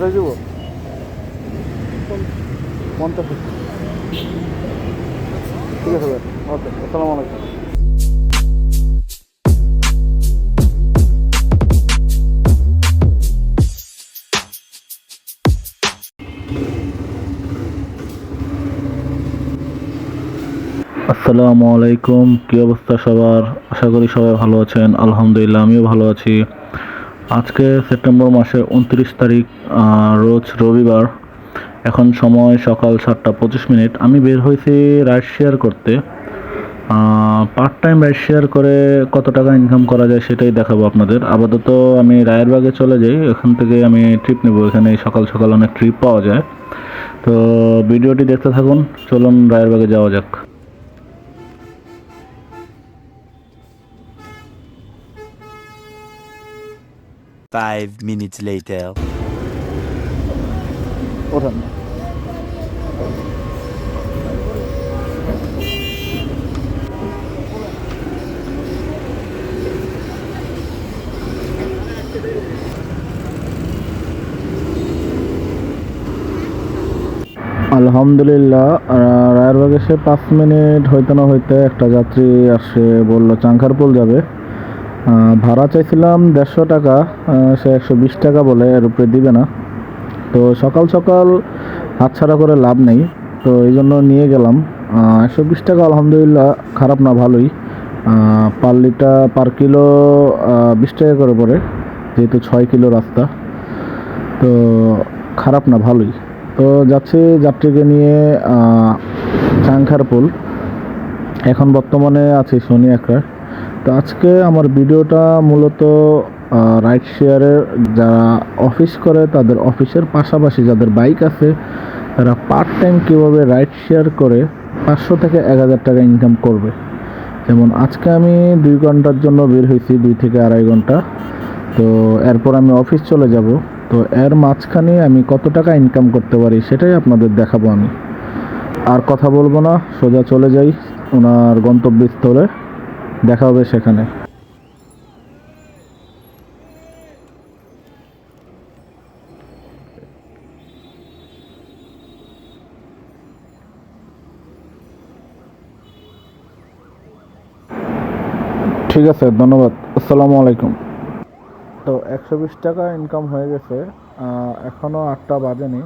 পঞ্চাশ দেবো, 50। ঠিক আছে ভাই, ওকে, আসসালামু আলাইকুম। আসসালামু আলাইকুম, কী অবস্থা সবার? আশা করি সবাই ভালো আছেন। আলহামদুলিল্লাহ, আমিও ভালো আছি। আজকে সেপ্টেম্বর মাসের 29 তারিখ, রোজ রবিবার। এখন সময় সকাল 7:25। আমি বের হয়েছি রাইড শেয়ার করতে। পার্ট টাইম রাইড শেয়ার করে কত টাকা ইনকাম করা যায় সেটাই দেখাবো আপনাদের। আপাতত আমি রায়েরবাগে চলে যাই, এখান থেকে আমি ট্রিপ নেব। এখানে সকাল সকাল অনেক ট্রিপ পাওয়া যায়। তো ভিডিওটি দেখতে থাকুন, চলুন রায়েরবাগে যাওয়া যাক। Five minutes later. ওঠান। আলহামদুলিল্লাহ, রায়েরবাগ এসে 5 মিনিট হইতে না হইতে একটা যাত্রী আসে, বলল চাংখারপুল যাবে। ভাড়া চাইছিলাম 150 টাকা, সে 120 টাকা বলে, এর উপরে দিবে না। তো সকাল সকাল হাতছাড়া করে লাভ নেই, তো এই জন্য নিয়ে গেলাম। 120 টাকা আলহামদুলিল্লাহ খারাপ না, ভালোই। পার কিলো 20 টাকা করে পড়ে, যেহেতু 6 কিলো রাস্তা, তো খারাপ না, ভালোই। তো যাচ্ছি যাত্রীকে নিয়ে চাংখারপুল। এখন বর্তমানে আছি শনি একরা। তো আজকে আমার ভিডিওটা মূলত রাইড শেয়ারের যারা অফিস করে তাদের অফিসের পাশাপাশি যাদের বাইক আছে তারা পার্ট টাইম কীভাবে রাইড শেয়ার করে 500 থেকে 1000 টাকা ইনকাম করবে। যেমন আজকে আমি 2 ঘন্টার জন্য বের হয়েছি, 2 থেকে 2.5 ঘন্টা। তো এরপর আমি অফিস চলে যাব। তো এর মাঝখানে আমি কত টাকা ইনকাম করতে পারি সেটাই আপনাদের দেখাবো। আমি আর কথা বলবো না, সোজা চলে যাই ওনার গন্তব্যস্থলে, দেখা হবে সেখানে। ঠিক আছে, ধন্যবাদ, আসসালামু আলাইকুম। তো 120 টাকা ইনকাম হয়ে গেছে। এখনও 8টা বাজেনি,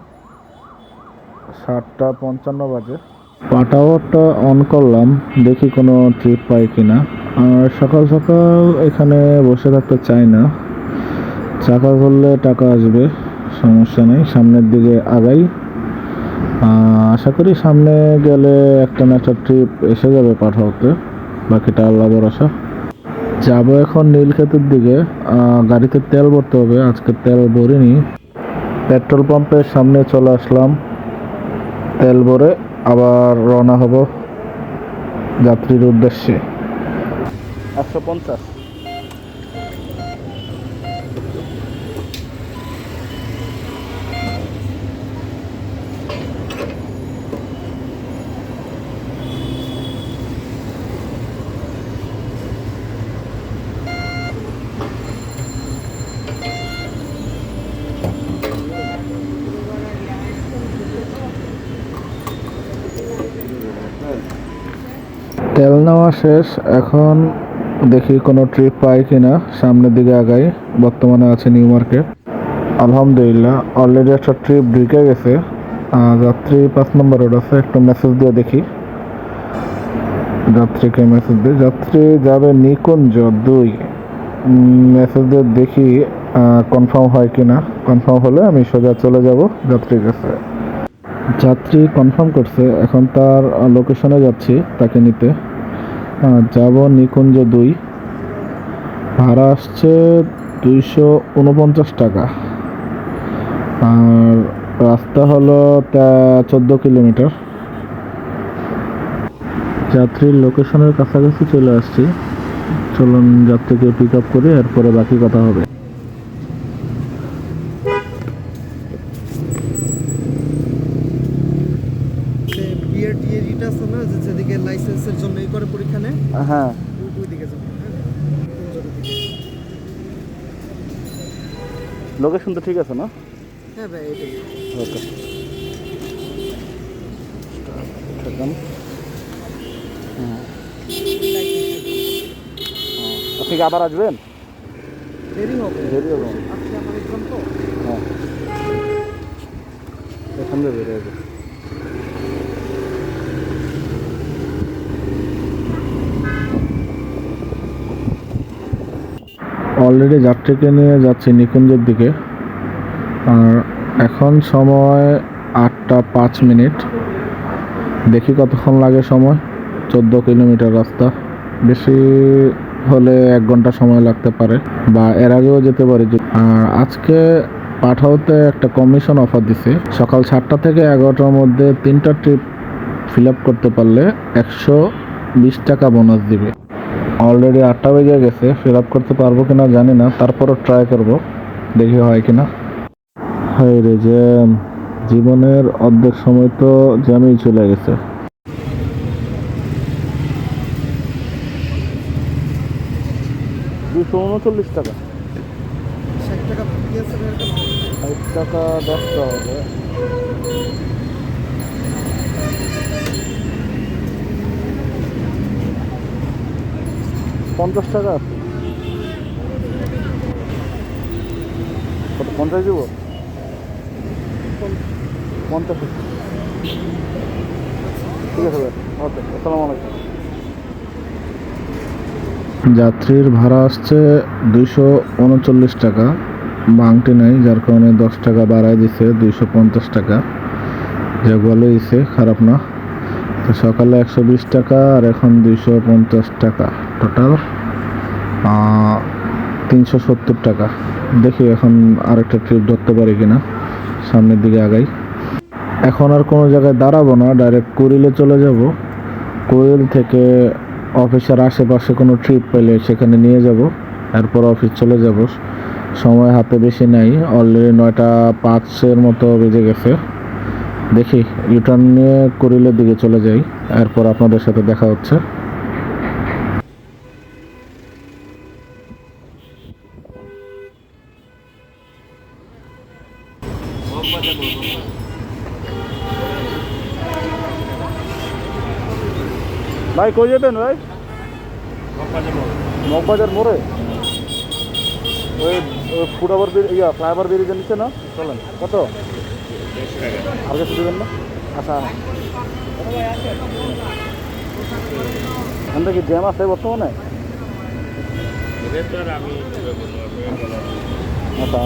7:55 বাজে। পাটাওয়ারটা অন করলাম, দেখি কোনো ট্রিপ পাই কিনা। আর সকাল সকাল এখানে বসে থাকতে চাই না, চাকা করলে টাকা আসবে, সমস্যা নেই। সামনের দিকে আগাই, আশা করি সামনে গেলে একটা না একটা ট্রিপ এসে যাবে পাঠাওতে। বাকিটা আল্লাহ ভরসা। যাবো এখন নীলক্ষেতের দিকে, গাড়িতে তেল ভরতে হবে, আজকে তেল ভরিনি। পেট্রোল পাম্পের সামনে চলে আসলাম, তেল ভরে আবার রওনা হব যাত্রীর উদ্দেশ্যে। 150। তেল নেওয়া শেষ, এখন দেখি কোনো ট্রিপ পাই কিনা, সামনের দিকে আগাই। বর্তমানে আছে নিউ মার্কেট। আলহামদুলিল্লাহ, অলরেডি একটা ট্রিপ ঢুকে গেছে। যাত্রী 5 নম্বর রোড আছে, একটু মেসেজ দিয়ে দেখি। যাত্রীকে মেসেজ দিয়ে, যাত্রী যাবে নিকুঞ্জ 2। মেসেজ দিয়ে দেখি কনফার্ম হয় কিনা। কনফার্ম হলে আমি সোজা চলে যাব যাত্রীর কাছে। যাত্রী কনফার্ম করছে, এখন তার লোকেশনে যাচ্ছি তাকে নিতে। যাব নিকুঞ্জ 2, ভাড়া আসছে 249 টাকা, আর রাস্তা হলো 14 কিলোমিটার। যাত্রীর লোকেশনের কাছাকাছি চলে আসছি, চলুন যাত্রীকে পিক আপ করে এরপরে বাকি কথা হবে। লাইসেন্সের জন্য এই করে পরীক্ষা নেয়। হ্যাঁ, ওইদিকে যাবো। লোকেশন তো ঠিক আছে না? হ্যাঁ ভাই এটাই। ওকে থাকলাম। আপনি কি আবার আসবেন? দেরি হবে। দেরি হবে। আজকে আমার এক্সাম তো। হ্যাঁ এখান থেকে বেরিয়ে যাবে। অলরেডি যাত্রীকে নিয়ে যাচ্ছি নিকুঞ্জের দিকে। আর এখন সময় 8টা 5 মিনিট। দেখি কতক্ষণ লাগে সময়। 14 কিলোমিটার রাস্তা, বেশি হলে 1 ঘন্টা সময় লাগতে পারে বা এর আগেও যেতে পারি। আর আজকে পাঠাওতে একটা কমিশন অফার দিছে, সকাল 7টা থেকে 11টার মধ্যে 3টা ট্রিপ ফিল আপ করতে পারলে 120 টাকা বোনাস দিবে। অলরেডি 8টা বেজে গেছে, ফিল আপ করতে পারবো কিনা জানি না, তারপরও ট্রাই করব, দেখি হয় কিনা। হায় রে জ্যাম, জীবনের অর্ধেক সময় তো জ্যামেই চলে গেছে। 239 টাকা। 60 টাকা বাকি আছে ভাই এটা। 60 টাকা 10টা হবে। 50 টাকা আছে। কত 50 দিব? 50। ঠিক আছে ভাই, ওকে, আসসালামু আলাইকুম। যাত্রীর ভাড়া আসছে 239 টাকা। বাংটি নাই, যার কারণে 10 টাকা বাড়ায় দিছে, 250 টাকা। যা বলে দিছে, খারাপ না। তো সকালে 120 টাকা আর এখন 250 টাকা, টোটাল 370 টাকা। দেখি এখন আরেকটা ট্রিপ ধরতে পারি কিনা, সামনের দিকে আগাই। এখন আর কোনো জায়গায় দাঁড়াবো না, ডাইরেক্ট কুড়িলে চলে যাব। কুড়িল থেকে অফিসের আশেপাশে কোনো ট্রিপ পেলে সেখানে নিয়ে যাব, এরপর অফিস চলে যাব। সময় হাতে বেশি নাই, অলরেডি 9টা 5 মতো বেজে গেছে। দেখি রিটার্ন নিয়ে কুড়িলের দিকে চলে যাই, এরপর আপনাদের সাথে দেখা হচ্ছে। ভাই কই যেতেন ভাই? মগবাজার মোড়ে ওই ফুটওভার ফ্লাইওভার ব্রিজের নিচে না? চলেন। কত আর কিছু দেবেন না? আচ্ছা, এখান থেকে জ্যাম আছে বর্তমানে? আচ্ছা,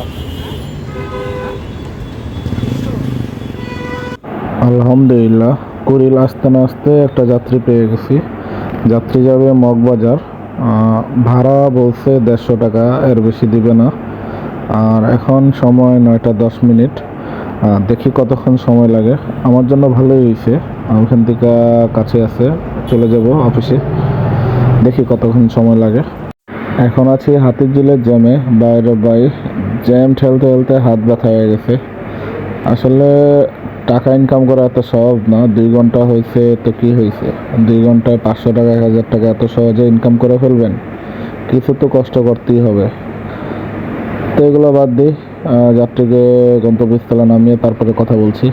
আলহামদুলিল্লাহ কুড়িল আসতে না আসতে একটা যাত্রী পেয়ে গেছি। যাত্রী যাবে মগবাজার। ভাড়া বলছে 150 টাকা, এর বেশি দিবে না। আর এখন সময় 9টা 10 মিনিট। দেখি কতক্ষণ সময় লাগে। আমার জন্য ভালোই হয়েছে, ওখান থেকে কাছে আছে, চলে যাব অফিসে। দেখি কতক্ষণ সময় লাগে। এখন আছি হাতিরঝিলের জ্যামে, বাইরে জ্যাম ঠেলতে ঠেলতে হাত ব্যথা হয়ে গেছে। আসলে টাকা ইনকাম করা এত সহজ না। 2 ঘন্টা হয়েছে তো কি হয়েছে, 2 ঘন্টায় 500 টাকা 1000 টাকা এত সহজে ইনকাম করে ফেলবেন? কিছু তো কষ্ট করতেই হবে। তো এগুলো বাদ দিই, যাত্রীকে গন্তব্যস্থলে নামিয়ে তারপরে কথা বলছি।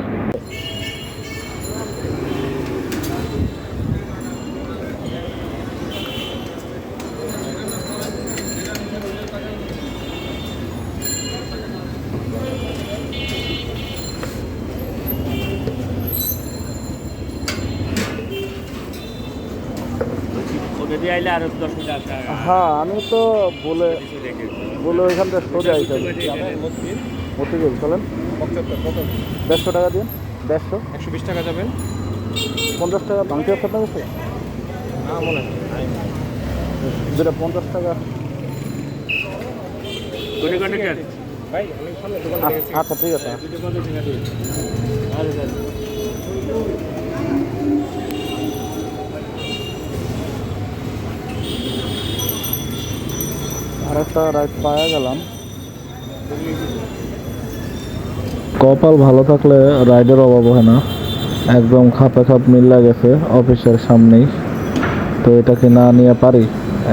হ্যাঁ, আমি তো বলে ওইখান থেকে সোজা আইতে মতিঝিল চলেন। 150 টাকা দিন। 150 120 টাকা যাবেন। 50 টাকা ভাঙতে আছে আপনার কাছে? না মনে যেটা 50 টাকা। ভাই আমি সামনে দোকান দেখেছি। আচ্ছা ঠিক আছে। আরেকটা রাইড পাওয়া গেলাম। কপাল ভালো থাকলে রাইডের অভাব হয় না। একদম খাপে খাপ মিল্লা গেছে অফিসের সামনেই। তো এটাকে না নিয়ে পারি,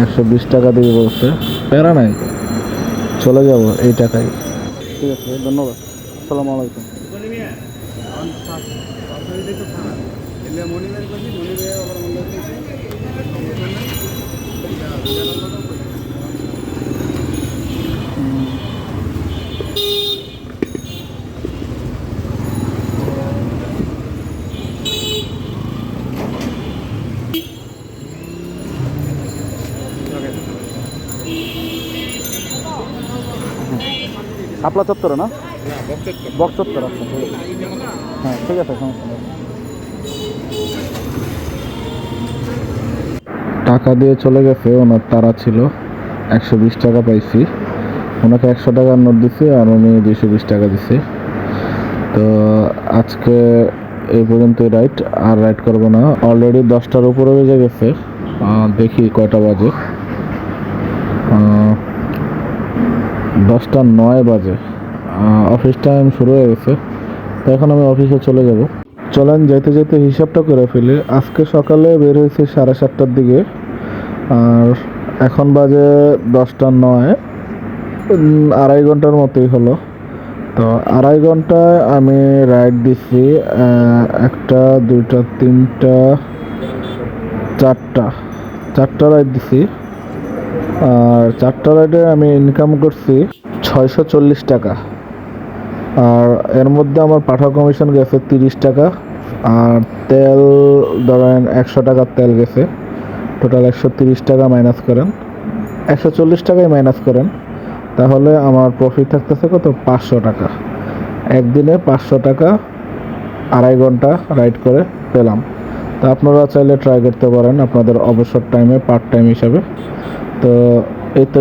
120 টাকা দিয়ে বলছে, প্যারা নাই, চলে যাব এই টাকায়। ঠিক আছে, ধন্যবাদ। আসসালামু আলাইকুম। শাপলা চত্বরে না? বক্স চত্বর। আচ্ছা ঠিক আছে। হ্যাঁ ঠিক আছে, সমস্যা নেই। টাকা দিয়ে চলে গেছে, ওনার তারা ছিল। 120 টাকা পাইছি, ওনাকে 100 টাকার নোট দিছি আর উনি 220 টাকা দিছে। তো আজকে এই পর্যন্তই রাইড, আর রাইড করবো না। অলরেডি 10টার উপরে বেজে গেছে। দেখি কয়টা বাজে। 10:09 বাজে। অফিস টাইম শুরু হয়ে গেছে, তো এখন আমি অফিসে চলে যাব। চলেন যেতে যেতে হিসাবটা করে ফেলি। আজকে সকালে বের হয়েছি 7:30টার দিকে, আর এখন বাজে 10:09। 2.5 ঘন্টার মতোই হলো। তো 2.5 ঘন্টায় আমি রাইড দিচ্ছি 1টা 2টা 3টা 4টা রাইড দিছি। আর 4টা রাইডে আমি ইনকাম করছি 640 টাকা। আর এর মধ্যে আমার পাঠা কমিশন গেছে 30 টাকা, আর তেল ধরেন 100 টাকার তেল গেছে। টোটাল 130 টাকা মাইনাস করেন, 140 টাকাই মাইনাস করেন, তাহলে আমার প্রফিট থাকতেছে কত? 500 টাকা। একদিনে 500 টাকা 2.5 ঘন্টা রাইড করে পেলাম। তো আপনারা চাইলে ট্রাই করতে পারেন আপনাদের অবসর টাইমে, পার্ট টাইম হিসাবে। তো এই তো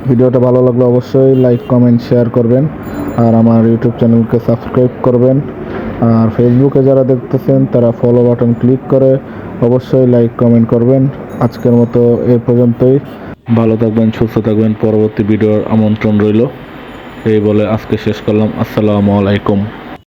ভিডিওটা ভালো লাগলে অবশ্যই লাইক কমেন্ট শেয়ার করবেন, আর আমার ইউটিউব চ্যানেলকে সাবস্ক্রাইব করবেন। আর ফেসবুকে যারা দেখতেছেন তারা ফলো বাটন ক্লিক করে অবশ্যই লাইক কমেন্ট করবেন। আজকের মতো এই পর্যন্তই। ভালো থাকবেন, সুস্থ থাকবেন। পরবর্তী ভিডিওর আমন্ত্রণ রইল। এই বলে আজকে শেষ করলাম। আসসালামু আলাইকুম।